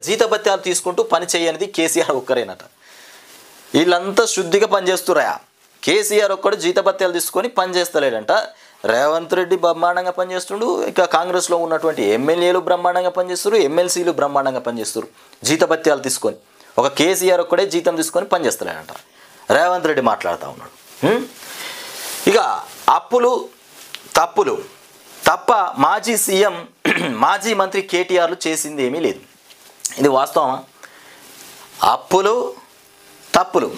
జీతభత్యాలు తీసుకుంటూ పని చేయనిది కేసీఆర్ ఒక్కరేనట. వీళ్ళంతా శుద్ధిగా పనిచేస్తురా. కేసీఆర్ ఒక్కడు జీతభత్యాలు తీసుకొని పని చేస్తలేడంట. రేవంత్ రెడ్డి బ్రహ్మాండంగా పనిచేస్తుండు. ఇక కాంగ్రెస్లో ఉన్నటువంటి ఎమ్మెల్యేలు బ్రహ్మాండంగా పనిచేస్తారు, ఎమ్మెల్సీలు బ్రహ్మాండంగా పనిచేస్తారు జీతభత్యాలు తీసుకొని. ఒక కేసీఆర్ ఒక్కడే జీతం తీసుకొని పనిచేస్తలేడంట. రేవంత్ రెడ్డి మాట్లాడుతూ ఉన్నాడు. ఇక అప్పులు తప్పులు తప్ప మాజీ సీఎం మాజీ మంత్రి కేటీఆర్లు చేసింది ఏమీ లేదు. ఇది వాస్తవమా? అప్పులు తప్పులు.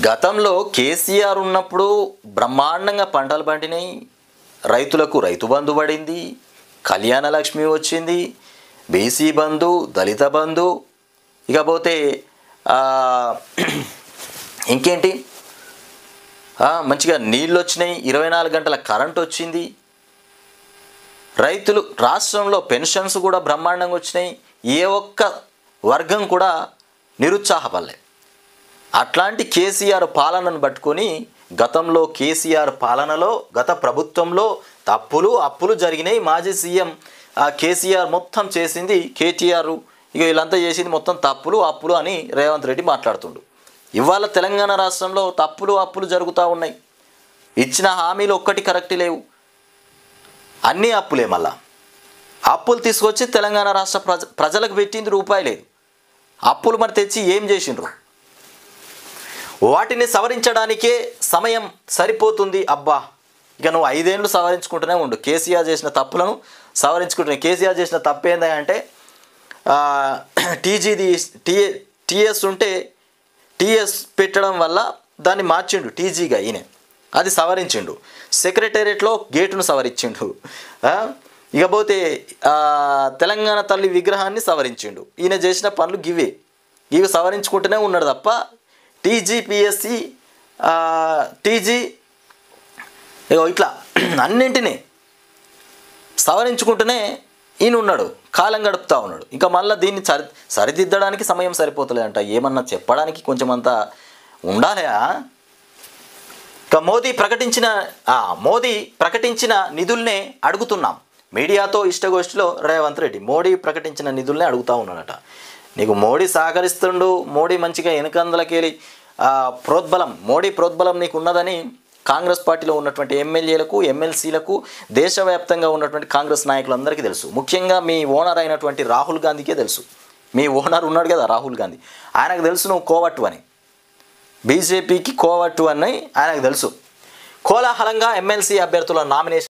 గతంలో కేసీఆర్ ఉన్నప్పుడు బ్రహ్మాండంగా పంటలు పండినాయి, రైతులకు రైతు బంధు పడింది, కళ్యాణ లక్ష్మి వచ్చింది, బీసీ బంధు, దళిత బంధు, ఇకపోతే ఇంకేంటి మంచిగా నీళ్ళు వచ్చినాయి, 24 గంటల కరెంట్ వచ్చింది, రైతులు రాష్ట్రంలో పెన్షన్స్ కూడా బ్రహ్మాండంగా వచ్చినాయి. ఏ ఒక్క వర్గం కూడా నిరుత్సాహపడలే. అట్లాంటి కేసీఆర్ పాలనను పట్టుకొని గతంలో కేసీఆర్ పాలనలో గత ప్రభుత్వంలో తప్పులు అప్పులు జరిగినాయి. మాజీ సీఎం కేసీఆర్ మొత్తం చేసింది కేటీఆర్, ఇక వీళ్ళంతా చేసింది మొత్తం తప్పులు అప్పులు అని రేవంత్ రెడ్డి మాట్లాడుతుండు. ఇవాళ తెలంగాణ రాష్ట్రంలో తప్పులు అప్పులు జరుగుతూ ఉన్నాయి. ఇచ్చిన హామీలు ఒక్కటి కరెక్ట్ లేవు, అన్నీ అప్పులే. మళ్ళా అప్పులు తీసుకొచ్చి తెలంగాణ రాష్ట్ర ప్రజలకు పెట్టింది రూపాయి లేదు. అప్పులు మరి తెచ్చి ఏం చేసిండ్రు? వాటిని సవరించడానికే సమయం సరిపోతుంది. అబ్బా, ఇక నువ్వు 5 ఏళ్ళు సవరించుకుంటూనే ఉండు. కేసీఆర్ చేసిన తప్పులను సవరించుకుంటున్నాయి. కేసీఆర్ చేసిన తప్పు ఏంటంటే టీఎస్ ఉంటే టీఎస్ పెట్టడం వల్ల దాన్ని మార్చిండు టీజీగా. ఈయన అది సవరించిండు. సెక్రటేరియట్లో గేటును సవరించిండు. ఇకపోతే తెలంగాణ తల్లి విగ్రహాన్ని సవరించిండు. ఈయన చేసిన పనులు ఇవి సవరించుకుంటూనే ఉన్నాడు తప్ప టీజీపీఎస్సి టీజీ ఇట్లా అన్నింటినీ సవరించుకుంటూనే ఈయన ఉన్నాడు, కాలం గడుపుతూ ఉన్నాడు. ఇంకా మళ్ళీ దీన్ని సరిదిద్దడానికి సమయం సరిపోతలేదంట. ఏమన్నా చెప్పడానికి కొంచెం అంతా ఉండాలా? ఇక మోదీ ప్రకటించిన నిధుల్నే అడుగుతున్నాం. మీడియాతో ఇష్టగోష్ఠిలో రేవంత్ రెడ్డి మోడీ ప్రకటించిన నిధుల్నే అడుగుతూ ఉన్నాడట. నీకు మోడీ సహకరిస్తుండు, మోడీ మంచిగా వెనుకందలకెళ్ళి మోడీ ప్రోద్బలం నీకు ఉన్నదని కాంగ్రెస్ పార్టీలో ఉన్నటువంటి ఎమ్మెల్యేలకు ఎమ్మెల్సీలకు దేశవ్యాప్తంగా ఉన్నటువంటి కాంగ్రెస్ నాయకులందరికీ తెలుసు. ముఖ్యంగా మీ ఓనర్ అయినటువంటి రాహుల్ గాంధీకే తెలుసు. మీ ఓనర్ ఉన్నాడు కదా రాహుల్ గాంధీ, ఆయనకు తెలుసు నువ్వు కోవట్టు అని, బీజేపీకి కోవట్టు అని ఆయనకు తెలుసు. కోలాహలంగా ఎమ్మెల్సీ అభ్యర్థుల నామినేషన్